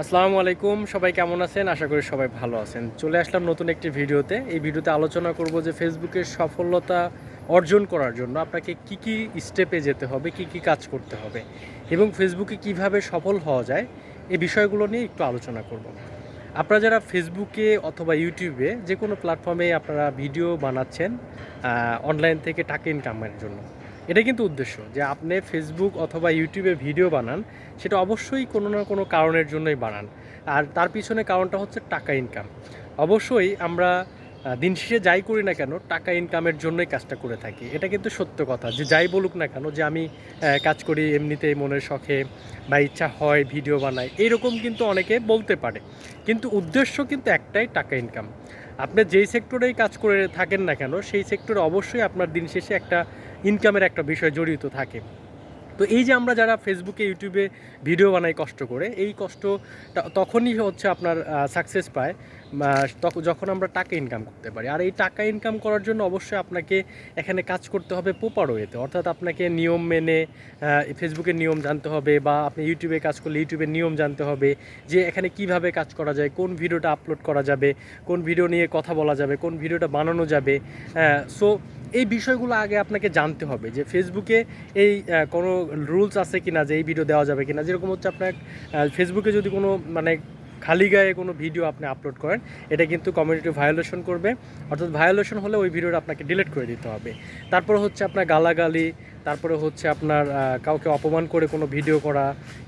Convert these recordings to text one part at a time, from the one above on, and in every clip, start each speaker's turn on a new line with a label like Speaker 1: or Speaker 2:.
Speaker 1: আসসালামু আলাইকুম, সবাই কেমন আছেন? আশা করি সবাই ভালো আছেন। চলে আসলাম নতুন একটি ভিডিওতে। এই ভিডিওতে আলোচনা করব যে ফেসবুকের সফলতা অর্জন করার জন্য আপনাকে কি স্টেপে যেতে হবে, কি কাজ করতে হবে এবং ফেসবুকে কিভাবে সফল হওয়া যায়, এই বিষয়গুলো নিয়ে একটু আলোচনা করব। আপনারা যারা ফেসবুকে অথবা ইউটিউবে যে কোনো প্ল্যাটফর্মে আপনারা ভিডিও বানাচ্ছেন অনলাইন থেকে টাকা ইনকামের জন্য, এটা কিন্তু উদ্দেশ্য যে আপনি ফেসবুক অথবা ইউটিউবে ভিডিও বানান, সেটা অবশ্যই কোনো না কোনো কারণের জন্যই বানান। আর তার পিছনে কারণটা হচ্ছে টাকা ইনকাম। অবশ্যই আমরা দিন শেষে যাই করি না কেন, টাকা ইনকামের জন্যই কাজটা করে থাকি। এটা কিন্তু সত্য কথা, যে যাই বলুক না কেন যে আমি কাজ করি এমনিতেই মনের শখে বা ইচ্ছা হয় ভিডিও বানাই, এইরকম কিন্তু অনেকে বলতে পারে, কিন্তু উদ্দেশ্য কিন্তু একটাই, টাকা ইনকাম। আপনি যেই সেক্টরেই কাজ করে থাকেন না কেন, সেই সেক্টরে অবশ্যই আপনার দিন শেষে একটা ইনকামের একটা বিষয় জড়িত থাকে। তো এই যে আমরা যারা ফেসবুকে ইউটিউবে ভিডিও বানাই কষ্ট করে, এই কষ্ট তখনই হচ্ছে আপনার সাকসেস পায় যখন আমরা টাকা ইনকাম করতে পারি। আর এই টাকা ইনকাম করার জন্য অবশ্যই আপনাকে এখানে কাজ করতে হবে প্রপার ওয়েতে, অর্থাৎ আপনাকে নিয়ম মেনে ফেসবুকের নিয়ম জানতে হবে, বা আপনি ইউটিউবে কাজ করলে ইউটিউবের নিয়ম জানতে হবে যে এখানে কিভাবে কাজ করা যায়, কোন ভিডিওটা আপলোড করা যাবে, কোন ভিডিও নিয়ে কথা বলা যাবে, কোন ভিডিওটা বানানো যাবে। সো এই বিষয়গুলো আগে আপনাকে জানতে হবে যে ফেসবুকে এই কোনো রুলস আছে কিনা, যে এই ভিডিও দেওয়া যাবে কিনা। যেরকম হচ্ছে আপনার ফেসবুকে যদি কোনো মানে খালি গায়ে কোনো ভিডিও আপনি আপলোড করেন, এটা কিন্তু কমিউনিটি ভায়োলেশন করবে, অর্থাৎ ভায়োলেশন হলে ওই ভিডিওটা আপনাকে ডিলিট করে দিতে হবে। তারপরে হচ্ছে আপনার গালাগালি, তারপরে হচ্ছে আপনার কাউকে অপমান করে কোনো ভিডিও করা,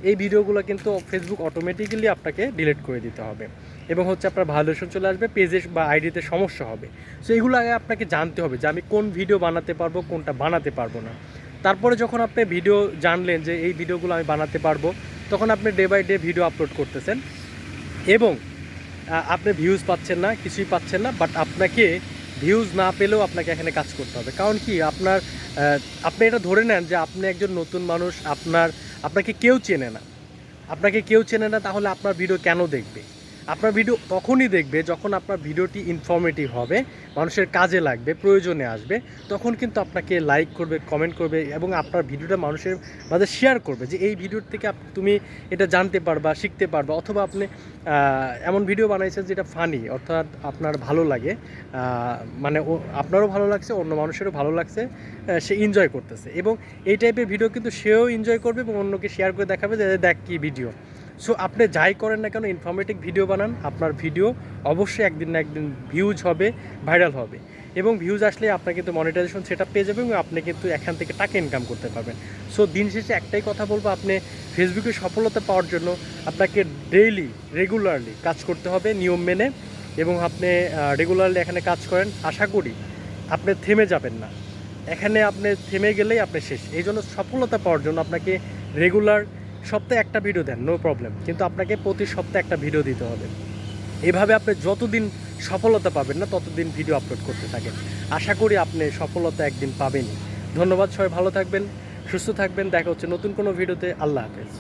Speaker 1: এই ভিডিওগুলো কিন্তু ফেসবুক অটোমেটিক্যালি আপনাকে ডিলিট করে দিতে হবে, এবং হচ্ছে আপনার ভায়োলেশন চলে আসবে, পেজে বা আইডিতে সমস্যা হবে। সো এগুলো আগে আপনাকে জানতে হবে যে আমি কোন ভিডিও বানাতে পারবো, কোনটা বানাতে পারবো না। তারপরে যখন আপনি ভিডিও জানলেন যে এই ভিডিওগুলো আমি বানাতে পারবো, তখন আপনি day by day video upload করতেছেন, এবং আপনি ভিউজ পাচ্ছেন না, কিছুই পাচ্ছেন না, বাট আপনাকে ভিউজ না পেলেও আপনাকে এখানে কাজ করতে হবে। কারণ কি, আপনি এটা ধরে নেন যে আপনি একজন নতুন মানুষ, আপনাকে কেউ চেনে না। আপনাকে কেউ চেনে না, তাহলে আপনার ভিডিও কেন দেখবে? আপনার ভিডিও তখনই দেখবে যখন আপনার ভিডিওটি ইনফরমেটিভ হবে, মানুষের কাজে লাগবে, প্রয়োজনে আসবে, তখন কিন্তু আপনাকে লাইক করবে, কমেন্ট করবে, এবং আপনার ভিডিওটা মানুষের মাঝে শেয়ার করবে যে এই ভিডিওর থেকে তুমি এটা জানতে পারবা, শিখতে পারবা, অথবা আপনি এমন ভিডিও বানাইছেন যেটা ফানি, অর্থাৎ আপনার ভালো লাগে, মানে আপনারও ভালো লাগছে, অন্য মানুষেরও ভালো লাগছে, সে এনজয় করতেছে, এবং এই টাইপের ভিডিও কিন্তু সেও এনজয় করবে এবং অন্যকে শেয়ার করে দেখাবে যে দেখ কী ভিডিও। সো আপনি যাই করেন না কেন, ইনফরমেটিভ ভিডিও বানান, আপনার ভিডিও অবশ্যই একদিন না একদিন ভিউজ হবে, ভাইরাল হবে, এবং ভিউজ আসলে আপনার কিন্তু মনিটাইজেশন সেটা পেয়ে যাবে, এবং আপনি কিন্তু এখান থেকে টাকা ইনকাম করতে পারবেন। সো দিন শেষে একটাই কথা বলবো, আপনি ফেসবুকে সফলতা পাওয়ার জন্য আপনাকে ডেইলি রেগুলারলি কাজ করতে হবে নিয়ম মেনে, এবং আপনি রেগুলারলি এখানে কাজ করেন, আশা করি আপনি থেমে যাবেন না। এখানে আপনি থেমে গেলেই আপনি শেষ। এই জন্য সফলতা পাওয়ার জন্য আপনাকে রেগুলার সপ্তাহে একটা ভিডিও দেন, নো প্রবলেম, কিন্তু আপনাকে প্রতি সপ্তাহে একটা ভিডিও দিতে হবে। এভাবে আপনি যতদিন সফলতা পাবেন না, ততদিন ভিডিও আপলোড করতে থাকেন। আশা করি আপনি সফলতা একদিন পাবেনই। ধন্যবাদ, সবাই ভালো থাকবেন, সুস্থ থাকবেন, দেখা হচ্ছে নতুন কোনো ভিডিওতে। আল্লাহ হাফেজ।